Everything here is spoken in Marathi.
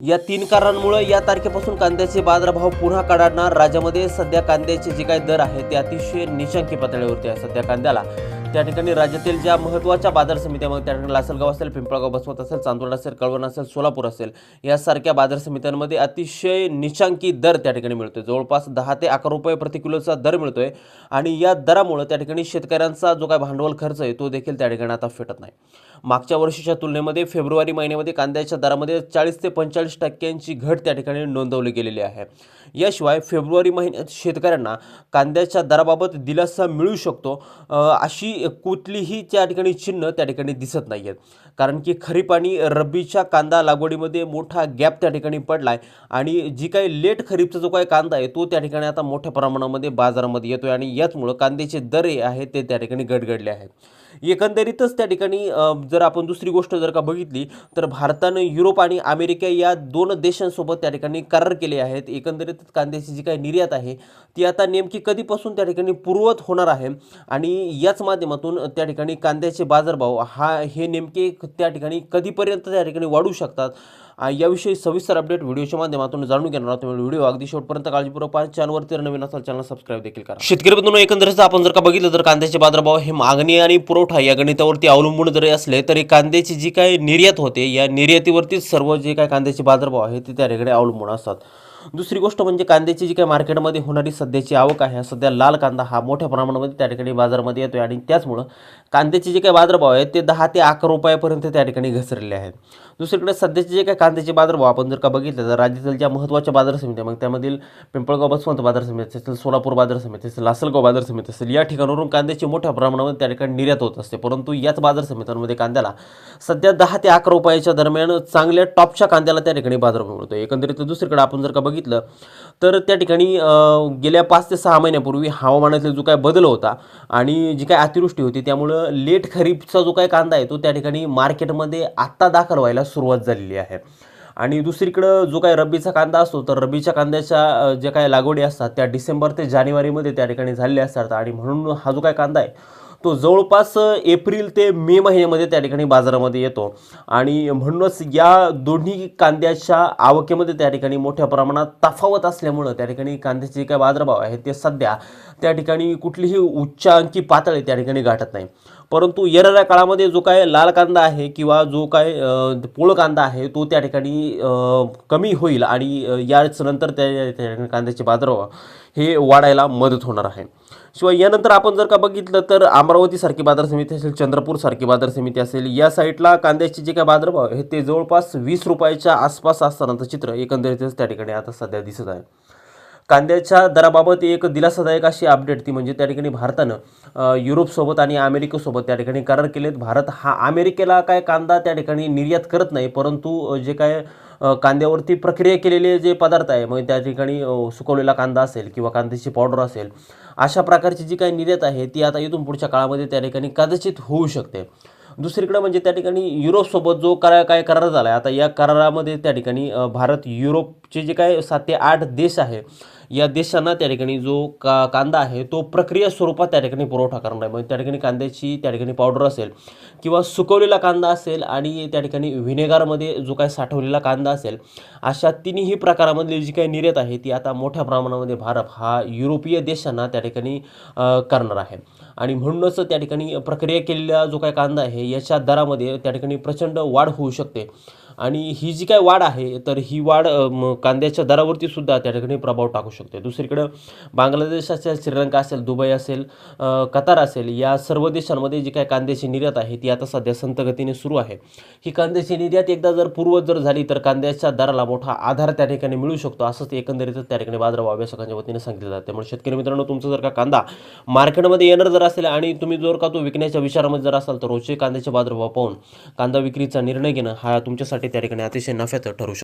या 3 कारणांमुळे या तारखेपासून कांद्याचे बाजारभाव पुन्हा कडाडणार। राज्यामध्ये सध्या कांद्याचे जे काही दर आहेत ते अतिशय निशंकी पातळीवरती आहे। सध्या कांद्याला त्या ठिकाणी राज्यातील ज्या महत्त्वाच्या बाजार समित्यांमध्ये त्या ठिकाणी लासलगाव असेल, पिंपळगाव, बसवत असेल, चांदवड असेल, कळवण असेल, सोलापूर असेल यासारख्या बाजार समित्यांमध्ये अतिशय निशंकी दर त्या ठिकाणी मिळतोय। जवळपास 10 ते 11 रुपये प्रति किलोचा दर मिळतोय आणि या दरामुळे त्या ठिकाणी शेतकऱ्यांचा जो काही भांडवल खर्च आहे तो देखील त्या ठिकाणी आता फिटत नाही। मागच्या वर्षीच्या तुलनेमध्ये फेब्रुवारी महिन्यामध्ये कांद्याच्या दरामध्ये 40 ते 45% घट त्या ठिकाणी नोंदवली गेलेली आहे। याशिवाय फेब्रुवारी महिन्यात शेतकऱ्यांना कांद्याच्या दराबाबत दिलासा मिळू शकतो अशी कुठलीही त्या ठिकाणी चिन्ह त्या ठिकाणी दिसत नाही आहेत। कारण की खरीप आणि रब्बीच्या कांदा लागवडीमध्ये मोठा गॅप त्या ठिकाणी पडला आहे आणि जी काही लेट खरीपचा जो काही कांदा आहे तो त्या ठिकाणी आता मोठ्या प्रमाणामध्ये बाजारामध्ये येतोय आणि याचमुळे कांद्याचे दर आहेत ते त्या ठिकाणी गडगडले आहेत। एकंदरीतच त्या ठिकाणी जर आपण दुसरी गोष्ट जर का बघितली तर भारतानं युरोप आणि अमेरिका या 2 देशांसोबत त्या ठिकाणी करार केले आहेत। एकंदरीत कांद्याची जी काही निर्यात आहे ती आता नेमकी कधीपासून त्या ठिकाणी पूर्ववत होणार आहे आणि याच माध्यमातून त्या ठिकाणी कांद्याचे बाजारभाव हे नेमके त्या ठिकाणी कधीपर्यंत त्या ठिकाणी वाढू शकतात याविषयी सविस्तर अपडेट व्हिडिओच्या माध्यमातून जाणून घेणार आहोत। व्हिडिओ अगदी शेवटपर्यंत काळजीपूर्वक पहा। चॅनलवरती नवीन असाल चॅनल सबस्क्राईब देखील करा। शेतकरी बंधूंनो, एकंदरीत आपण जर का बघितलं तर कांद्याचे बाजारभाव हे मागणी आणि पुरवठा या गणितावरती अवलंबून जरी असले तरी कांद्याची जी काही निर्यात होते या निर्यातीवरतीच सर्व जे काही कांद्याचे बाजारभाव आहेत ते त्या ठिकाणी अवलंबून असतात। दुसरी गोष्ट म्हणजे कांद्याची जी काही मार्केटमध्ये होणारी सध्याची आवक आहे, सध्या लाल कांदा हा मोठ्या प्रमाणामध्ये त्या ठिकाणी बाजारामध्ये येतोय आणि त्याचमुळे कांद्याचे जे काही बाजारभाव आहेत ते 10 ते 11 रुपयापर्यंत त्या ठिकाणी घसरलेले आहेत। दुसरीकडे सध्याचे जे काही कांद्याचे बाजारभाव आपण जर का बघितलं तर राज्यातील ज्या महत्त्वाच्या बाजार समित्या मग त्यामधील पिंपळगाव बसवंत बाजार समिती असेल, सोलापूर बाजार समिती असेल, लासलगाव बाजार समिती असेल या ठिकाणावरून कांद्याची मोठ्या प्रमाणामध्ये त्या ठिकाणी निर्यात होत असते। परंतु याच बाजार समित्यांमध्ये कांद्याला सध्या 10 ते 11 रुपयाच्या दरम्यान चांगल्या टॉपच्या कांद्याला त्या ठिकाणी बाजारभाव मिळतो। एकंदरीत दुसरीकडे आपण जर का बघितलं तर त्या ठिकाणी गेल्या 5 ते 6 महिन्यापूर्वी हवामानातील जो काय बदल होता आणि जी काय अतिवृष्टी होती त्यामुळं लेट खरीपचा जो काय कांदा आहे तो त्या ठिकाणी मार्केटमध्ये आत्ता दाखल व्हायला सुरुवात झालेली आहे। आणि दुसरीकडं जो काय रब्बीचा कांदा असतो तर रब्बीच्या कांद्याच्या ज्या काही लागवडी असतात त्या डिसेंबर ते जानेवारीमध्ये त्या ठिकाणी झालेल्या असतात आणि म्हणून हा जो काय कांदा आहे तो जवळपास एप्रिल ते मे महिन्यामध्ये त्या ठिकाणी बाजारामध्ये येतो आणि म्हणूनच या दोन्ही कांद्याच्या आवकेमध्ये त्या ठिकाणी मोठ्या प्रमाणात तफावत असल्यामुळं त्या ठिकाणी कांद्याचे काय बाजारभाव आहेत ते सध्या त्या ठिकाणी कुठलीही उच्चांकी पातळी त्या ठिकाणी गाठत नाही। परंतु येणाऱ्या काळामध्ये जो काय लाल कांदा आहे किंवा जो काय पोळ कांदा आहे तो त्या ठिकाणी कमी होईल आणि याच नंतर त्या कांद्याचे बाजारभाव हे वाढायला मदत होणार आहे। शिवाय यानंतर आपण जर का बघितलं तर अमरावतीसारखी बाजार समिती असेल, चंद्रपूरसारखी बाजार समिती असेल या साईडला कांद्याचे जे काय बाजारभाव आहे ते जवळपास 20 रुपयाच्या आसपास असतानाचं चित्र एकंदरीतच त्या ठिकाणी आता सध्या दिसत आहे। कांद्याच्या दराबाबत एक दिलासादायक अशी अपडेट ती म्हणजे त्या ठिकाणी भारतानं युरोपसोबत आणि अमेरिकेसोबत त्या ठिकाणी करार केलेत। भारत हा अमेरिकेला काय कांदा त्या ठिकाणी निर्यात करत नाही, परंतु जे काय कांद्यावरती प्रक्रिया केलेले जे पदार्थ आहे मग त्या ठिकाणी सुकवलेला कांदा असेल किंवा कांद्याची पावडर असेल अशा प्रकारची जी काही निर्यात आहे ती आता इथून पुढच्या काळामध्ये त्या ठिकाणी कदाचित होऊ शकते। दुसरीकडे म्हणजे त्या ठिकाणी युरोपसोबत जो काय करार झाला आहे आता या करारामध्ये त्या ठिकाणी भारत युरोपचे जे काय 7 ते 8 देश आहे या देशांना त्या ठिकाणी जो कांदा आहे तो प्रक्रिया स्वरूपात त्या ठिकाणी पुरवठा करणार आहे। म्हणजे त्या ठिकाणी कांद्याची त्या ठिकाणी पावडर असेल किंवा सुकवलेला कांदा असेल आणि त्या ठिकाणी व्हिनेगारमध्ये जो काय साठवलेला कांदा असेल अशा तिन्ही प्रकारामधली जी काही निर्यात आहे ती आता मोठ्या प्रमाणामध्ये भारत हा युरोपीय देशांना त्या ठिकाणी करणार आहे आणि म्हणूनच त्या ठिकाणी प्रक्रिया केलेला जो काय कांदा आहे याच्या दरामध्ये त्या ठिकाणी प्रचंड वाढ होऊ शकते आणि ही जी काय वाढ आहे तर ही वाढ कांद्याच्या दरावरती सुद्धा त्या ठिकाणी प्रभाव टाकू शकते। दुसरीकडे बांगलादेश असेल, श्रीलंका असेल, दुबई असेल, कतार असेल या सर्व देशांमध्ये जी काय कांद्याची निर्यात आहे ती आता सध्या संथ गतीने सुरू आहे। ही कांद्याची निर्यात एकदा जर पूर्ववत झाली तर कांद्याच्या दराला मोठा आधार त्या ठिकाणी मिळू शकतो असंच एकंदरीतच त्या ठिकाणी बाजारभाव अभ्यासकांच्या वतीने सांगितलं जातं। त्यामुळे शेतकरी मित्रांनो, तुमचं जर का कांदा मार्केटमध्ये येणार जर असेल आणि तुम्ही जर का तो विकण्याच्या विचारामध्ये जर असाल तर रोजचे कांद्याचे बाजारभाव पाहून कांदा विक्रीचा निर्णय घेणं हा तुमच्यासाठी त्या ठिकाणी अतिशय नफ्याचं ठरू शकतो।